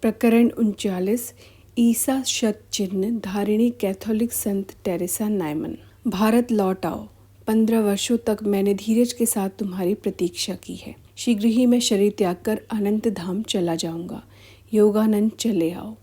प्रकरण 39। ईसा शत चिन्ह धारिणी कैथोलिक संत टेरेसा नाइमन। भारत लौट आओ। 15 वर्षों तक मैंने धीरज के साथ तुम्हारी प्रतीक्षा की है। शीघ्र ही मैं शरीर त्याग कर अनंत धाम चला जाऊंगा। योगानंद चले आओ।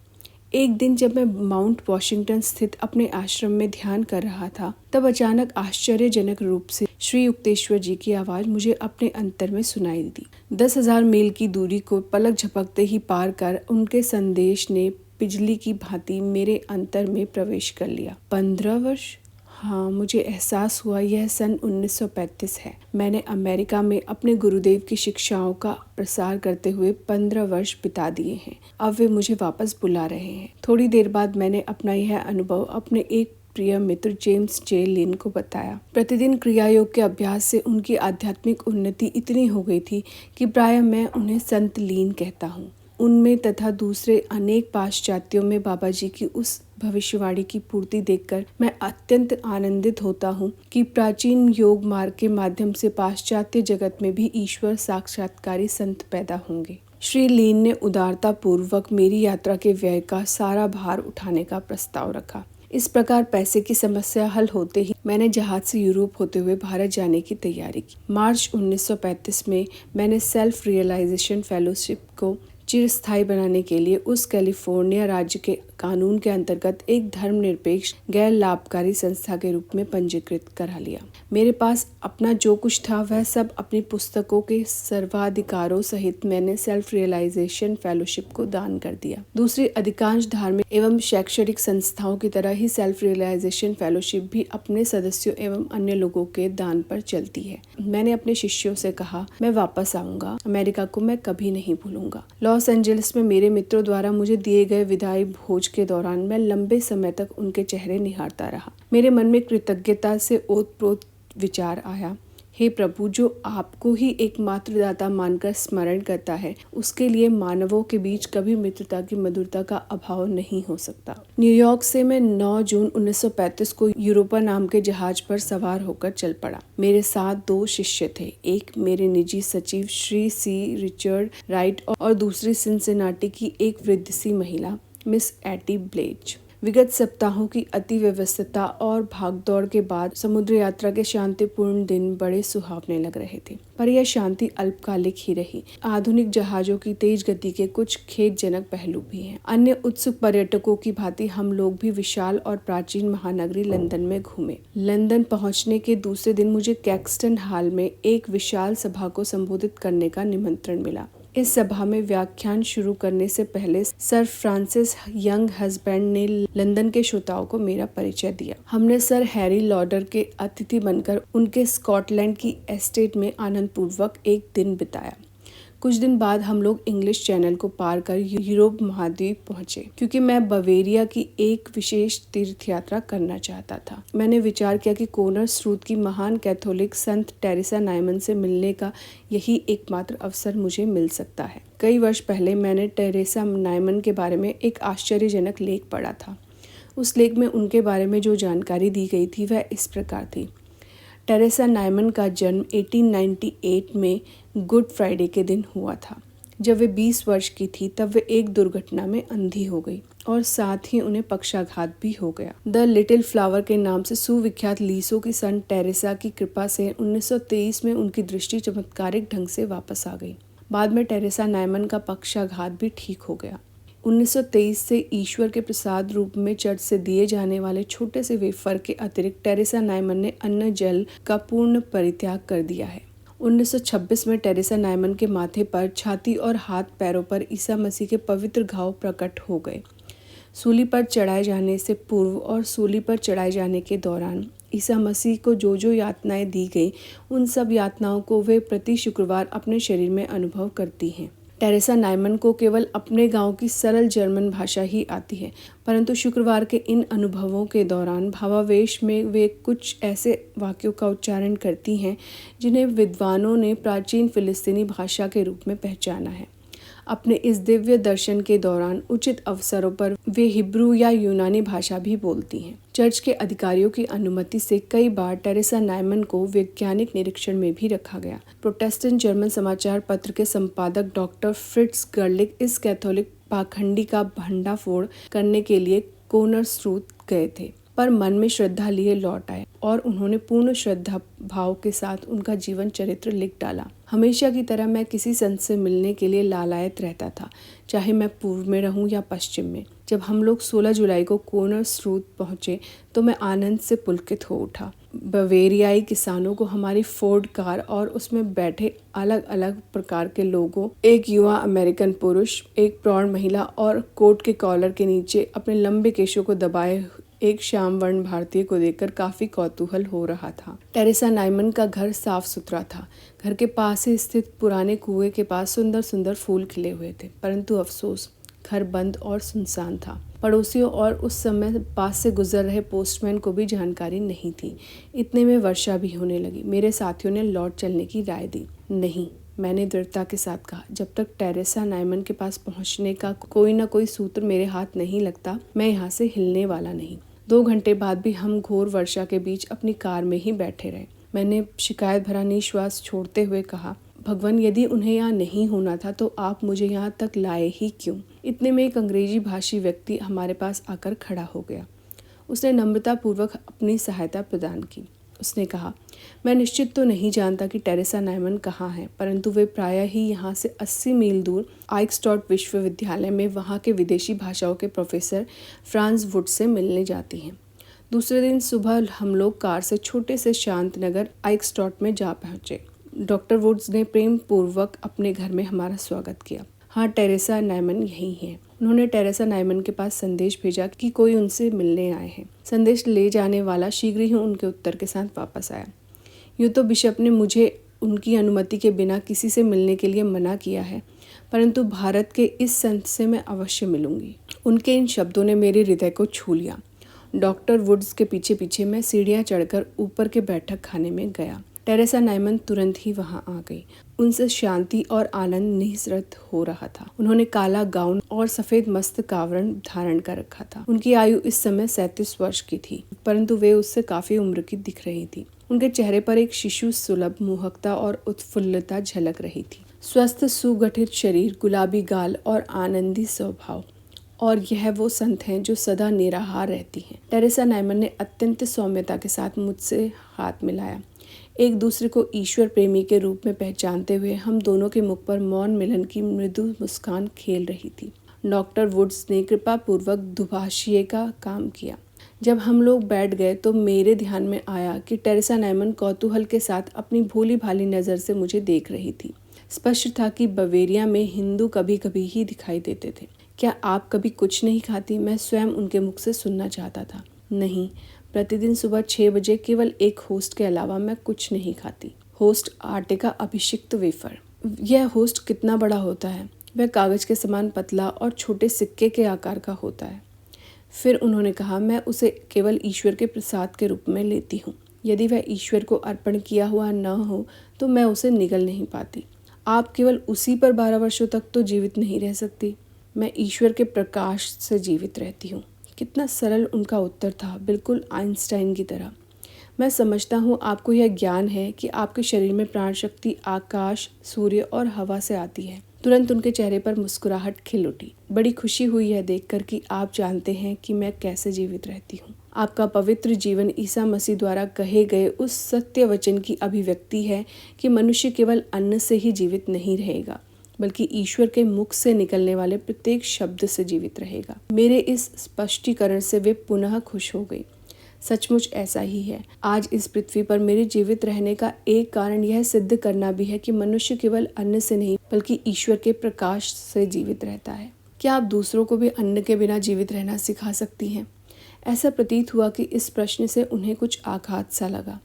एक दिन जब मैं माउंट वॉशिंगटन स्थित अपने आश्रम में ध्यान कर रहा था, तब अचानक आश्चर्यजनक रूप से श्री युक्तेश्वर जी की आवाज मुझे अपने अंतर में सुनाई दी। 10,000 मील की दूरी को पलक झपकते ही पार कर उनके संदेश ने बिजली की भांति मेरे अंतर में प्रवेश कर लिया। 15 वर्ष? हाँ, मुझे एहसास हुआ यह सन 1935 है। मैंने अमेरिका में अपने गुरुदेव की शिक्षाओं का प्रसार करते हुए 15 वर्ष बिता दिए हैं। अब वे मुझे वापस बुला रहे हैं। थोड़ी देर बाद मैंने अपना यह अनुभव अपने एक प्रिय मित्र जेम्स जे लिन को बताया। प्रतिदिन क्रिया योग के अभ्यास से उनकी आध्यात्मिक उन्नति इतनी हो गई थी कि प्रायः मैं उन्हें संत लीन कहता हूँ। उनमें तथा दूसरे अनेक पाश्चात्यों में बाबा जी की उस भविष्यवाणी की पूर्ति देखकर मैं अत्यंत आनंदित होता हूँ कि प्राचीन योग मार्ग के माध्यम से पाश्चात्य जगत में भी ईश्वर साक्षात्कारी संत पैदा होंगे। श्री लीन ने उदारता पूर्वक मेरी यात्रा के व्यय का सारा भार उठाने का प्रस्ताव रखा। इस प्रकार पैसे की समस्या हल होते ही मैंने जहाज से यूरोप होते हुए भारत जाने की तैयारी की। मार्च 1935 में मैंने सेल्फ रियलाइजेशन फेलोशिप को चिरस्थायी बनाने के लिए उस कैलिफोर्निया राज्य के कानून के अंतर्गत एक धर्मनिरपेक्ष गैर लाभकारी संस्था के रूप में पंजीकृत करा लिया। मेरे पास अपना जो कुछ था वह सब अपनी पुस्तकों के सर्वाधिकारों सहित मैंने सेल्फ रियलाइजेशन फेलोशिप को दान कर दिया। दूसरी अधिकांश धार्मिक एवं शैक्षणिक संस्थाओं की तरह ही सेल्फ रियलाइजेशन फेलोशिप भी अपने सदस्यों एवं अन्य लोगों के दान पर चलती है। मैंने अपने शिष्यों से कहा, मैं वापस आऊंगा। अमेरिका को मैं कभी नहीं भूलूंगा। लॉस एंजलिस में मेरे मित्रों द्वारा मुझे दिए गए विदाई भोज के दौरान मैं लंबे समय तक उनके चेहरे निहारता रहा। मेरे मन में कृतज्ञता से ओतप्रोत विचार आया, हे प्रभु, जो आपको ही एकमात्र दाता मानकर स्मरण करता है, उसके लिए मानवों के बीच कभी मित्रता की मधुरता का अभाव नहीं हो सकता। न्यूयॉर्क से मैं 9 जून 1935 को यूरोपा नाम के जहाज पर सवार होकर चल पड़ा। मेरे साथ 2 शिष्य थे, एक मेरे निजी सचिव श्री सी रिचर्ड राइट और दूसरी सिंसिनाटी की एक वृद्ध सी महिला मिस एटी ब्लेज। विगत सप्ताहों की अति व्यस्तता और भागदौड़ के बाद समुद्र यात्रा के शांतिपूर्ण दिन बड़े सुहावने लग रहे थे, पर यह शांति अल्पकालिक ही रही। आधुनिक जहाजों की तेज गति के कुछ खेदजनक पहलू भी हैं। अन्य उत्सुक पर्यटकों की भांति हम लोग भी विशाल और प्राचीन महानगरी लंदन में घूमे। लंदन पहुंचने के दूसरे दिन मुझे कैक्सटन हॉल में एक विशाल सभा को संबोधित करने का निमंत्रण मिला। इस सभा में व्याख्यान शुरू करने से पहले सर फ्रांसिस यंग हस्बैंड ने लंदन के श्रोताओं को मेरा परिचय दिया। हमने सर हैरी लॉडर के अतिथि बनकर उनके स्कॉटलैंड की एस्टेट में आनंद पूर्वक एक दिन बिताया। कुछ दिन बाद हम लोग इंग्लिश चैनल को पार कर यूरोप महाद्वीप पहुंचे, क्योंकि मैं बवेरिया की एक विशेष तीर्थ यात्रा करना चाहता था। मैंने विचार किया कि कोनर स्रूत की महान कैथोलिक संत टेरेसा नाइमन से मिलने का यही एकमात्र अवसर मुझे मिल सकता है। कई वर्ष पहले मैंने टेरेसा नाइमन के बारे में एक आश्चर्यजनक लेख पढ़ा था। उस लेख में उनके बारे में जो जानकारी दी गई थी वह इस प्रकार थी। टेरेसा नाइमन का जन्म 1898 में गुड फ्राइडे के दिन हुआ था। जब वे 20 वर्ष की थी तब वे एक दुर्घटना में अंधी हो गई और साथ ही उन्हें पक्षाघात भी हो गया। द लिटिल फ्लावर के नाम से सुविख्यात लीसो की संत टेरेसा की कृपा से 1923 में उनकी दृष्टि चमत्कारिक ढंग से वापस आ गई। बाद में टेरेसा नाइमन का पक्षाघात भी ठीक हो गया। 1923 से ईश्वर के प्रसाद रूप में चर्च से दिए जाने वाले छोटे से वेफर के अतिरिक्त टेरेसा नाइमन ने अन्न जल का पूर्ण परित्याग कर दिया है। 1926 में टेरेसा नाइमन के माथे पर, छाती और हाथ पैरों पर ईसा मसीह के पवित्र घाव प्रकट हो गए। सूली पर चढ़ाए जाने से पूर्व और सूली पर चढ़ाए जाने के दौरान ईसा मसीह को जो जो यातनाएं दी गई, उन सब यातनाओं को वे प्रति शुक्रवार अपने शरीर में अनुभव करती हैं। टेरेसा नाइमन को केवल अपने गांव की सरल जर्मन भाषा ही आती है, परंतु शुक्रवार के इन अनुभवों के दौरान भावावेश में वे कुछ ऐसे वाक्यों का उच्चारण करती हैं जिन्हें विद्वानों ने प्राचीन फिलिस्तीनी भाषा के रूप में पहचाना है। अपने इस दिव्य दर्शन के दौरान उचित अवसरों पर वे हिब्रू या यूनानी भाषा भी बोलती हैं। चर्च के अधिकारियों की अनुमति से कई बार टेरेसा नाइमन को वैज्ञानिक निरीक्षण में भी रखा गया। प्रोटेस्टेंट जर्मन समाचार पत्र के संपादक डॉक्टर फ्रिट्ज गर्लिक इस कैथोलिक पाखंडी का भंडाफोड़ करने के लिए कोनरस्रूथ गए थे, पर मन में श्रद्धा लिए लौट आए और उन्होंने पूर्ण श्रद्धा भाव के साथ उनका जीवन चरित्र लिख डाला। हमेशा की तरह मैं किसी संत से मिलने के लिए लालायत रहता था, चाहे मैं पूर्व में रहूं या पश्चिम में। जब हम लोग 16 जुलाई को कोनरस्रूथ पहुंचे तो मैं आनंद से पुलकित हो उठा। बवेरियाई किसानों को हमारी फोर्ड कार और उसमें बैठे अलग अलग प्रकार के लोगों, एक युवा अमेरिकन पुरुष, एक प्रौढ़ महिला और कोट के कॉलर के नीचे अपने लंबे केशों को दबाए एक श्याम वर्ण भारतीय को देखकर काफी कौतूहल हो रहा था। टेरेसा नाइमन का घर साफ सुथरा था। घर के पास ही स्थित पुराने कुएं के पास सुंदर सुंदर फूल खिले हुए थे, परंतु अफसोस घर बंद और सुनसान था। पड़ोसियों और उस समय पास से गुजर रहे पोस्टमैन को भी जानकारी नहीं थी। इतने में वर्षा भी होने लगी। मेरे साथियों ने लौट चलने की राय दी। नहीं, मैंने दृढ़ता के साथ कहा, जब तक टेरेसा नाइमन के पास पहुंचने का कोई ना कोई सूत्र मेरे हाथ नहीं लगता, मैं यहाँ से हिलने वाला नहीं। 2 घंटे बाद भी हम घोर वर्षा के बीच अपनी कार में ही बैठे रहे। मैंने शिकायत भरा निश्वास छोड़ते हुए कहा, भगवान, यदि उन्हें यहाँ नहीं होना था तो आप मुझे यहाँ तक लाए ही क्यों? इतने में एक अंग्रेजी भाषी व्यक्ति हमारे पास आकर खड़ा हो गया। उसने नम्रतापूर्वक अपनी सहायता प्रदान की। उसने कहा, मैं निश्चित तो नहीं जानता कि टेरेसा नाइमन कहाँ है, परंतु वे प्रायः ही यहाँ से 80 मील दूर आइक्सटॉट विश्वविद्यालय में वहाँ के विदेशी भाषाओं के प्रोफेसर फ्रांस वुड से मिलने जाती हैं। दूसरे दिन सुबह हम लोग कार से छोटे से शांत नगर आइक्सटॉट में जा पहुँचे। डॉक्टर वुड्स ने प्रेम पूर्वक अपने घर में हमारा स्वागत किया। हाँ, टेरेसा नाइमन यही है। उन्होंने टेरेसा नाइमन के पास संदेश भेजा कि कोई उनसे मिलने आए हैं। संदेश ले जाने वाला शीघ्र ही उनके उत्तर के साथ वापस आया। यूँ तो बिशप ने मुझे उनकी अनुमति के बिना किसी से मिलने के लिए मना किया है, परंतु भारत के इस संत से मैं अवश्य मिलूंगी। उनके इन शब्दों ने मेरे हृदय को छू लिया। डॉक्टर वुड्स के पीछे पीछे मैं सीढ़ियाँ चढ़कर ऊपर के बैठक खाने में गया। टेरेसा नाइमन तुरंत ही वहां आ गई। उनसे शांति और आनंद निःसृत हो रहा था। उन्होंने काला गाउन और सफेद मस्त आवरण धारण कर रखा था। उनकी आयु इस समय 37 वर्ष की थी, परंतु वे उससे काफी उम्र की दिख रही थी। उनके चेहरे पर एक शिशु सुलभ मोहकता और उत्फुल्लता झलक रही थी। स्वस्थ सुगठित शरीर, गुलाबी गाल और आनंदी स्वभाव। और यह वो संत हैं जो सदा निराहार रहती हैं। टेरेसा नाइमन ने अत्यंत सौम्यता के साथ मुझसे हाथ मिलाया। एक दूसरे को ईश्वर प्रेमी के रूप में पहचानते हुए हम दोनों के मुख पर मौन मिलन की मृदु मुस्कान खेल रही थी। डॉक्टर वुड्स ने कृपा पूर्वक दुभाषिए का काम किया। जब हम लोग बैठ गए तो मेरे ध्यान में आया कि टेरेसा नाइमन कौतूहल के साथ अपनी भोली भाली नज़र से मुझे देख रही थी। स्पष्ट था कि बवेरिया में हिंदू कभी कभी ही दिखाई देते थे। क्या आप कभी कुछ नहीं खाती? मैं स्वयं उनके मुख से सुनना चाहता था। नहीं, प्रतिदिन सुबह 6 बजे केवल एक होस्ट के अलावा मैं कुछ नहीं खाती। होस्ट आटे का अभिषिक्त वेफर। यह होस्ट कितना बड़ा होता है? वह कागज के समान पतला और छोटे सिक्के के आकार का होता है। फिर उन्होंने कहा, मैं उसे केवल ईश्वर के प्रसाद के रूप में लेती हूँ। यदि वह ईश्वर को अर्पण किया हुआ न हो तो मैं उसे निगल नहीं पाती। आप केवल उसी पर 12 वर्षों तक तो जीवित नहीं रह सकती। मैं ईश्वर के प्रकाश से जीवित रहती हूँ। कितना सरल उनका उत्तर था, बिल्कुल आइंस्टाइन की तरह। मैं समझता हूँ आपको यह ज्ञान है कि आपके शरीर में प्राण शक्ति आकाश, सूर्य और हवा से आती है। तुरंत उनके चेहरे पर मुस्कुराहट खिल उठी। बड़ी खुशी हुई यह देखकर कि आप जानते हैं कि मैं कैसे जीवित रहती हूँ। आपका पवित्र जीवन ईसा मसीह द्वारा कहे गए उस सत्य वचन की अभिव्यक्ति है कि मनुष्य केवल अन्न से ही जीवित नहीं रहेगा, बल्कि ईश्वर के मुख से निकलने वाले प्रत्येक शब्द से जीवित रहेगा। मेरे इस स्पष्टीकरण से वे पुनः खुश हो गई। सचमुच ऐसा ही है। आज इस पृथ्वी पर मेरे जीवित रहने का एक कारण यह सिद्ध करना भी है कि मनुष्य केवल अन्न से नहीं बल्कि ईश्वर के प्रकाश से जीवित रहता है। क्या आप दूसरों को भी अन्न के बिना जीवित रहना सिखा सकती हैं? ऐसा प्रतीत हुआ कि इस प्रश्न से उन्हें कुछ आघात सा लगा।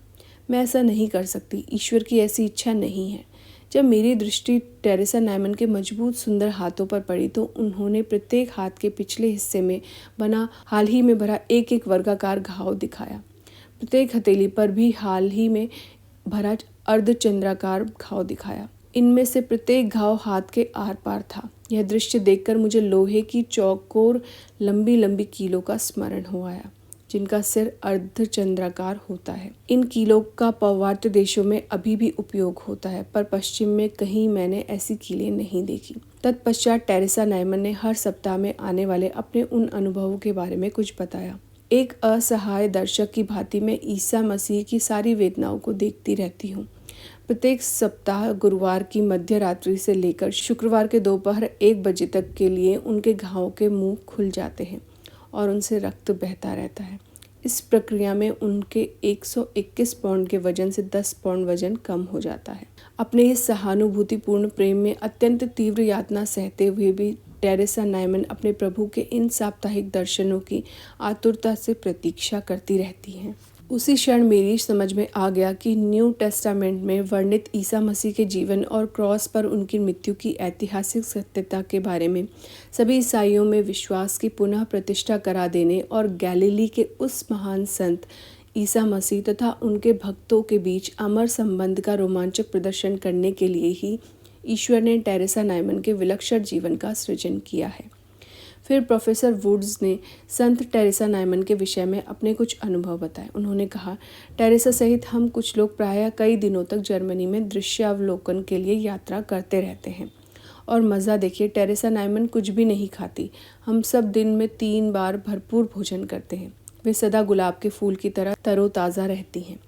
मैं ऐसा नहीं कर सकती, ईश्वर की ऐसी इच्छा नहीं है। जब मेरी दृष्टि टेरेसा नाइमन के मजबूत सुंदर हाथों पर पड़ी तो उन्होंने प्रत्येक हाथ के पिछले हिस्से में बना हाल ही में भरा एक एक वर्गाकार घाव दिखाया। प्रत्येक हथेली पर भी हाल ही में भरा अर्धचंद्राकार घाव दिखाया। इनमें से प्रत्येक घाव हाथ के आर पार था। यह दृश्य देखकर मुझे लोहे की चौकोर लंबी लंबी कीलों का स्मरण हो आया, जिनका सिर अर्धचंद्राकार होता है। इन कीलों का पौवार्त देशों में अभी भी उपयोग होता है, पर पश्चिम में कहीं मैंने ऐसी कीलें नहीं देखी। तत्पश्चात टेरेसा नाइमन ने हर सप्ताह में आने वाले अपने उन अनुभवों के बारे में कुछ बताया। एक असहाय दर्शक की भांति मैं ईसा मसीह की सारी वेदनाओं को देखती रहती हूँ। प्रत्येक सप्ताह गुरुवार की मध्य रात्रि से लेकर शुक्रवार के दोपहर 1 बजे तक के लिए उनके घावों के मुंह खुल जाते हैं और उनसे रक्त बहता रहता है। इस प्रक्रिया में उनके 121 पाउंड के वजन से 10 पाउंड वजन कम हो जाता है। अपने इस सहानुभूतिपूर्ण प्रेम में अत्यंत तीव्र यातना सहते हुए भी टेरेसा नाइमन अपने प्रभु के इन साप्ताहिक दर्शनों की आतुरता से प्रतीक्षा करती रहती हैं। उसी क्षण मेरी समझ में आ गया कि न्यू टेस्टामेंट में वर्णित ईसा मसीह के जीवन और क्रॉस पर उनकी मृत्यु की ऐतिहासिक सत्यता के बारे में सभी ईसाइयों में विश्वास की पुनः प्रतिष्ठा करा देने और गैलीली के उस महान संत ईसा मसीह तथा उनके भक्तों के बीच अमर संबंध का रोमांचक प्रदर्शन करने के लिए ही ईश्वर ने टेरेसा नाइमन के विलक्षण जीवन का सृजन किया है। फिर प्रोफेसर वुड्स ने संत टेरेसा नाइमन के विषय में अपने कुछ अनुभव बताए। उन्होंने कहा, टेरेसा सहित हम कुछ लोग प्रायः कई दिनों तक जर्मनी में दृश्यावलोकन के लिए यात्रा करते रहते हैं। और मज़ा देखिए, टेरेसा नाइमन कुछ भी नहीं खाती। हम सब दिन में 3 बार भरपूर भोजन करते हैं। वे सदा गुलाब के फूल की तरह तरोताज़ा रहती हैं।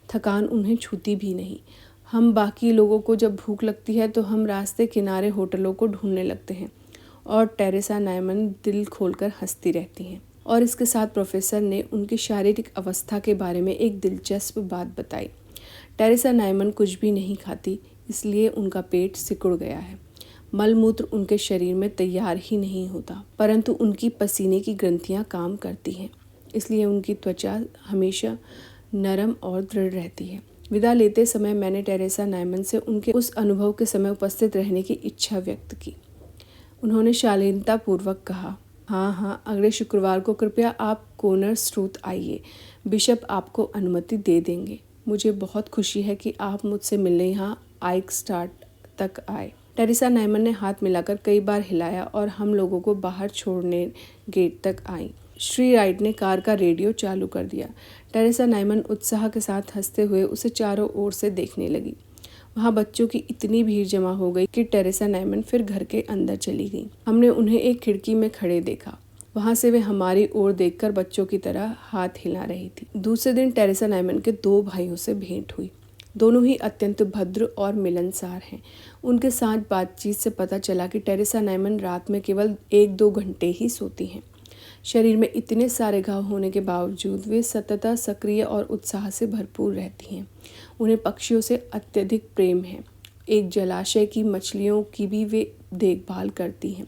थकान उन्हें छूती भी नहीं। हम बाकी लोगों को जब भूख लगती है तो हम रास्ते किनारे होटलों को ढूंढने लगते हैं और टेरेसा नाइमन दिल खोलकर हंसती रहती हैं। और इसके साथ प्रोफेसर ने उनकी शारीरिक अवस्था के बारे में एक दिलचस्प बात बताई। टेरेसा नाइमन कुछ भी नहीं खाती, इसलिए उनका पेट सिकुड़ गया है। मलमूत्र उनके शरीर में तैयार ही नहीं होता, परंतु उनकी पसीने की ग्रंथियां काम करती हैं, इसलिए उनकी त्वचा हमेशा नरम और दृढ़ रहती है। विदा लेते समय मैंने टेरेसा नाइमन से उनके उस अनुभव के समय उपस्थित रहने की इच्छा व्यक्त की। उन्होंने शालीनता पूर्वक कहा, हाँ, अगले शुक्रवार को कृपया आप कोनर स्ट्रूथ आइए। बिशप आपको अनुमति दे देंगे। मुझे बहुत खुशी है कि आप मुझसे मिलने यहाँ आइकस्टाड तक आए। टेरेसा नाइमन ने हाथ मिलाकर कई बार हिलाया और हम लोगों को बाहर छोड़ने गेट तक आई। श्री राइट ने कार का रेडियो चालू कर दिया। टेरेसा नाइमन उत्साह के साथ हंसते हुए उसे चारों ओर से देखने लगी। वहाँ बच्चों की इतनी भीड़ जमा हो गई कि टेरेसा नाइमन फिर घर के अंदर चली गई। हमने उन्हें एक खिड़की में खड़े देखा। वहाँ से वे हमारी ओर देखकर बच्चों की तरह हाथ हिला रही थी। दूसरे दिन टेरेसा नाइमन के 2 भाइयों से भेंट हुई। दोनों ही अत्यंत भद्र और मिलनसार हैं। उनके साथ बातचीत से पता चला कि टेरेसा नाइमन रात में केवल 1-2 घंटे ही सोती हैं। शरीर में इतने सारे घाव होने के बावजूद वे सतत सक्रिय और उत्साह से भरपूर रहती हैं। उन्हें पक्षियों से अत्यधिक प्रेम है। एक जलाशय की मछलियों की भी वे देखभाल करती हैं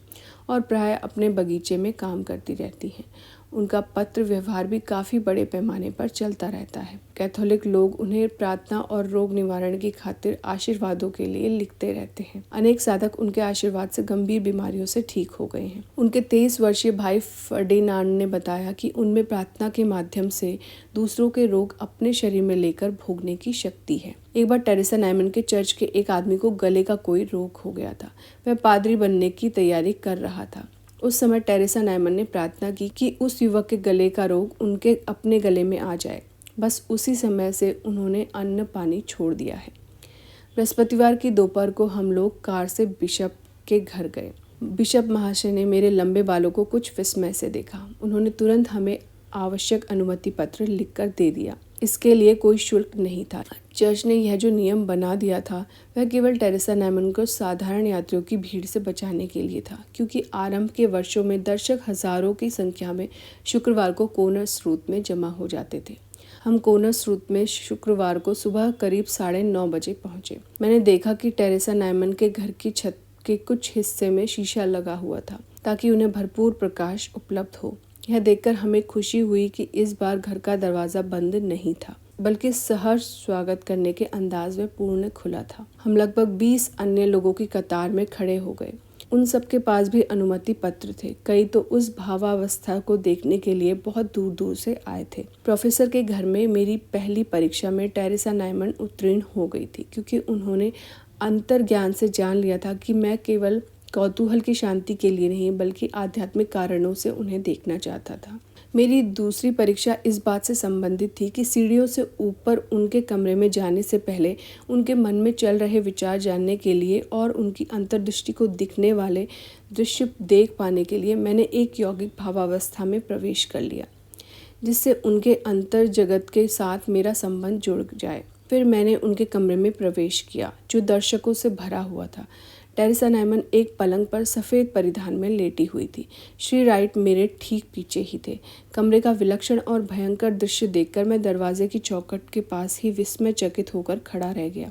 और प्राय अपने बगीचे में काम करती रहती हैं। उनका पत्र व्यवहार भी काफ़ी बड़े पैमाने पर चलता रहता है। कैथोलिक लोग उन्हें प्रार्थना और रोग निवारण की खातिर आशीर्वादों के लिए लिखते रहते हैं। अनेक साधक उनके आशीर्वाद से गंभीर बीमारियों से ठीक हो गए हैं। उनके 23 वर्षीय भाई फर्डिनांड ने बताया कि उनमें प्रार्थना के माध्यम से दूसरों के रोग अपने शरीर में लेकर भोगने की शक्ति है। एक बार टेरेसा नाइमन के चर्च के एक आदमी को गले का कोई रोग हो गया था। वह पादरी बनने की तैयारी कर रहा था। उस समय टेरेसा नाइमन ने प्रार्थना की कि उस युवक के गले का रोग उनके अपने गले में आ जाए। बस उसी समय से उन्होंने अन्न पानी छोड़ दिया है। बृहस्पतिवार की दोपहर को हम लोग कार से बिशप के घर गए। बिशप महाशय ने मेरे लंबे बालों को कुछ विस्मय से देखा। उन्होंने तुरंत हमें आवश्यक अनुमति पत्र लिखकर दे दिया। इसके लिए कोई शुल्क नहीं था। चर्च ने यह जो नियम बना दिया था वह केवल टेरेसा नाइमन को साधारण यात्रियों की भीड़ से बचाने के लिए था, क्योंकि आरंभ के वर्षों में दर्शक हजारों की संख्या में शुक्रवार को कोनर स्ट्रूथ में जमा हो जाते थे। हम कोनर स्ट्रूथ में शुक्रवार को सुबह करीब 9:30 बजे पहुंचे। मैंने देखा कि टेरेसा नाइमन के घर की छत के कुछ हिस्से में शीशा लगा हुआ था ताकि उन्हें भरपूर प्रकाश उपलब्ध हो। यह देखकर हमें खुशी हुई कि इस बार घर का दरवाज़ा बंद नहीं था, बल्कि सहर्ष स्वागत करने के अंदाज में पूर्ण खुला था। हम लगभग 20 अन्य लोगों की कतार में खड़े हो गए। उन सबके पास भी अनुमति पत्र थे। कई तो उस भावावस्था को देखने के लिए बहुत दूर दूर से आए थे। प्रोफेसर के घर में मेरी पहली परीक्षा में टेरेसा नाइमन उत्तीर्ण हो गई थी, क्योंकि उन्होंने अंतर्ज्ञान से जान लिया था कि मैं केवल कौतूहल की शांति के लिए नहीं बल्कि आध्यात्मिक कारणों से उन्हें देखना चाहता था। मेरी दूसरी परीक्षा इस बात से संबंधित थी कि सीढ़ियों से ऊपर उनके कमरे में जाने से पहले उनके मन में चल रहे विचार जानने के लिए और उनकी अंतर्दृष्टि को दिखने वाले दृश्य देख पाने के लिए मैंने एक यौगिक भावावस्था में प्रवेश कर लिया, जिससे उनके अंतर जगत के साथ मेरा संबंध जुड़ जाए। फिर मैंने उनके कमरे में प्रवेश किया, जो दर्शकों से भरा हुआ था। टेरेसा नाइमन एक पलंग पर सफ़ेद परिधान में लेटी हुई थी। श्री राइट मेरे ठीक पीछे ही थे। कमरे का विलक्षण और भयंकर दृश्य देखकर मैं दरवाजे की चौखट के पास ही विस्मयचकित होकर खड़ा रह गया।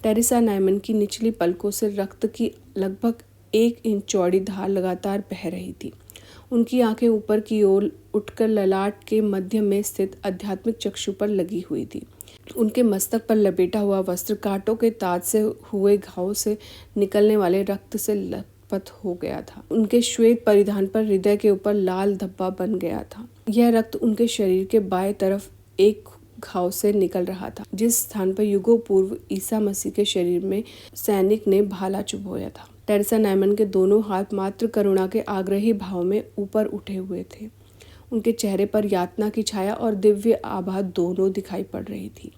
टेरेसा नाइमन की निचली पलकों से रक्त की लगभग 1 इंच चौड़ी धार लगातार बह रही थी। उनकी आंखें ऊपर की ओर उठकर ललाट के मध्य में स्थित आध्यात्मिक चक्षु पर लगी हुई थी। उनके मस्तक पर लपेटा हुआ वस्त्र कांटों के ताज से हुए घाव से निकलने वाले रक्त से लथपथ हो गया था। उनके श्वेत परिधान पर हृदय के ऊपर लाल धब्बा बन गया था। यह रक्त उनके शरीर के बाएं तरफ एक घाव से निकल रहा था, जिस स्थान पर युगों पूर्व ईसा मसीह के शरीर में सैनिक ने भाला चुभोया था। टेरेसा नाइमन के दोनों हाथ मात्र करुणा के आग्रही भाव में ऊपर उठे हुए थे। उनके चेहरे पर यातना की छाया और दिव्य आभा दोनों दिखाई पड़ रही थी।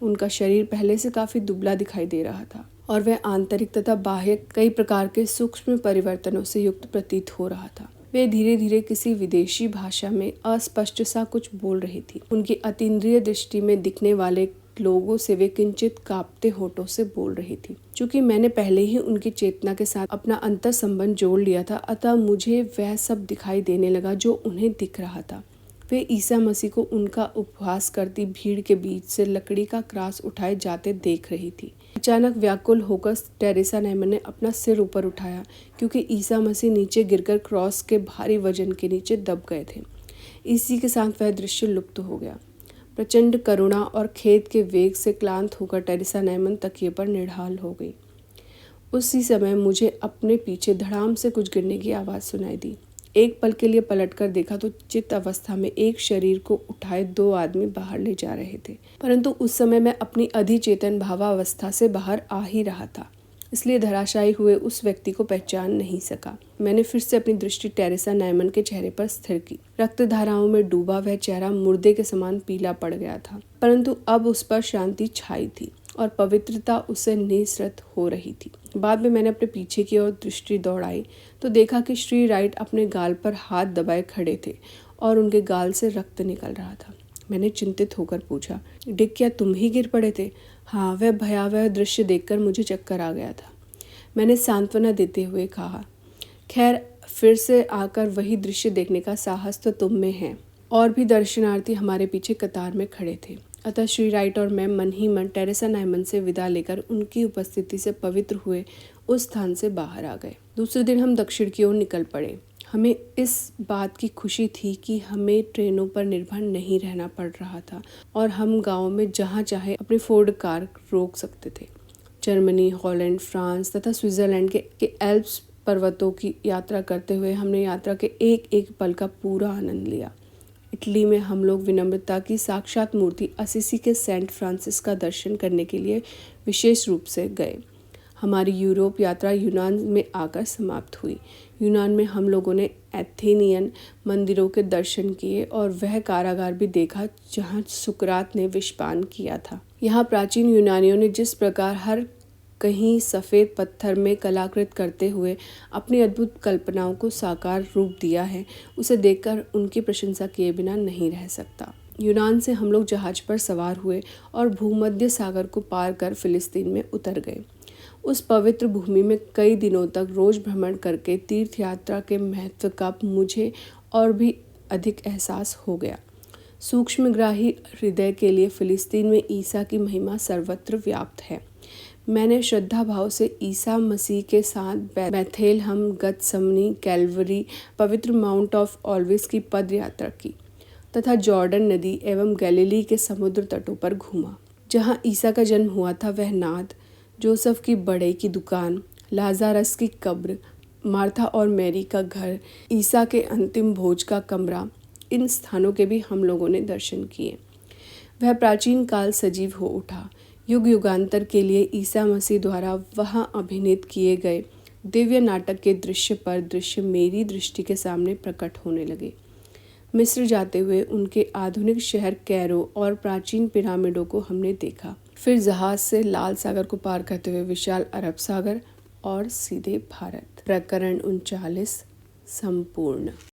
उनका शरीर पहले से काफी दुबला दिखाई दे रहा था और वह आंतरिक तथा बाह्य कई प्रकार के सूक्ष्म परिवर्तनों से युक्त प्रतीत हो रहा था। वे धीरे धीरे किसी विदेशी भाषा में अस्पष्ट सा कुछ बोल रही थी। उनकी अतीन्द्रिय दृष्टि में दिखने वाले लोगों से वे किंचित कांपते होठों से बोल रही थी। चूंकि मैंने पहले ही उनकी चेतना के साथ अपना अंतर संबंध जोड़ लिया था, अतः मुझे वह सब दिखाई देने लगा जो उन्हें दिख रहा था। वे ईसा मसीह को उनका उपहास करती भीड़ के बीच से लकड़ी का क्रास उठाए जाते देख रही थी। अचानक व्याकुल होकर टेरेसा नाइमन ने अपना सिर ऊपर उठाया, क्योंकि ईसा मसीह नीचे गिरकर क्रॉस के भारी वजन के नीचे दब गए थे। इसी के साथ वह दृश्य लुप्त हो गया। प्रचंड करुणा और खेद के वेग से क्लांत होकर टेरेसा नाइमन तकिए पर निढाल हो गई। उसी समय मुझे अपने पीछे धड़ाम से कुछ गिरने की आवाज़ सुनाई दी। एक पल के लिए पलटकर देखा तो चित्त अवस्था में एक शरीर को उठाए 2 आदमी बाहर ले जा रहे थे, परंतु उस समय मैं अपनी अधिचेतन भावावस्था से बाहर आ ही रहा था, इसलिए धराशायी हुए उस व्यक्ति को पहचान नहीं सका। मैंने फिर से अपनी दृष्टि टेरेसा नाइमन के चेहरे पर स्थिर की। रक्त धाराओं में डूबा वह चेहरा मुर्दे के समान पीला पड़ गया था, परंतु अब उस पर शांति छाई थी और पवित्रता उससे निसृत हो रही थी। बाद में मैंने अपने पीछे की ओर दृष्टि दौड़ाई तो देखा कि श्री राइट अपने गाल पर हाथ दबाए खड़े थे और उनके गाल से रक्त निकल रहा था। मैंने चिंतित होकर पूछा, डिक, क्या तुम ही गिर पड़े थे? हाँ, वह भयावह दृश्य देखकर मुझे चक्कर आ गया था, मैंने सांत्वना देते हुए कहा। खैर, फिर से आकर वही दृश्य देखने का साहस तो तुम में है। और भी दर्शनार्थी हमारे पीछे कतार में खड़े थे, अतः श्री राइट और मैं मन ही मन टेरेसा नाइमन से विदा लेकर उनकी उपस्थिति से पवित्र हुए उस स्थान से बाहर आ गए। दूसरे दिन हम दक्षिण की ओर निकल पड़े। हमें इस बात की खुशी थी कि हमें ट्रेनों पर निर्भर नहीं रहना पड़ रहा था और हम गाँव में जहाँ चाहे अपनी फोर्ड कार रोक सकते थे। जर्मनी, हॉलैंड, फ्रांस तथा स्विट्जरलैंड के एल्प्स पर्वतों की यात्रा करते हुए हमने यात्रा के एक एक पल का पूरा आनंद लिया। इटली में हम लोग विनम्रता की साक्षात मूर्ति असिसी के सेंट फ्रांसिस का दर्शन करने के लिए विशेष रूप से गए। हमारी यूरोप यात्रा यूनान में आकर समाप्त हुई। यूनान में हम लोगों ने एथेनियन मंदिरों के दर्शन किए और वह कारागार भी देखा जहाँ सुकरात ने विषपान किया था। यहाँ प्राचीन यूनानियों ने जिस प्रकार हर कहीं सफ़ेद पत्थर में कलाकृत करते हुए अपनी अद्भुत कल्पनाओं को साकार रूप दिया है, उसे देखकर उनकी प्रशंसा किए बिना नहीं रह सकता। यूनान से हम लोग जहाज पर सवार हुए और भूमध्य सागर को पार कर फिलिस्तीन में उतर गए। उस पवित्र भूमि में कई दिनों तक रोज भ्रमण करके तीर्थ यात्रा के महत्व का मुझे और भी अधिक एहसास हो गया। सूक्ष्मग्राही हृदय के लिए फिलिस्तीन में ईसा की महिमा सर्वत्र व्याप्त है। मैंने श्रद्धा भाव से ईसा मसीह के साथ बेथेलहम, गतसमनी, कैलवरी, पवित्र माउंट ऑफ ऑलिव्स की पद यात्रा की तथा जॉर्डन नदी एवं गैलीली के समुद्र तटों पर घूमा। जहाँ ईसा का जन्म हुआ था वह नाद, जोसेफ की बड़े की दुकान, लाजारस की कब्र, मार्था और मैरी का घर, ईसा के अंतिम भोज का कमरा, इन स्थानों के भी हम लोगों ने दर्शन किए। वह प्राचीन काल सजीव हो उठा। युग युगांतर के लिए ईसा मसीह द्वारा वहाँ अभिनीत किए गए दिव्य नाटक के दृश्य पर दृश्य मेरी दृष्टि के सामने प्रकट होने लगे। मिस्र जाते हुए उनके आधुनिक शहर कैरो और प्राचीन पिरामिडों को हमने देखा। फिर जहाज से लाल सागर को पार करते हुए विशाल अरब सागर और सीधे भारत। प्रकरण 39 संपूर्ण।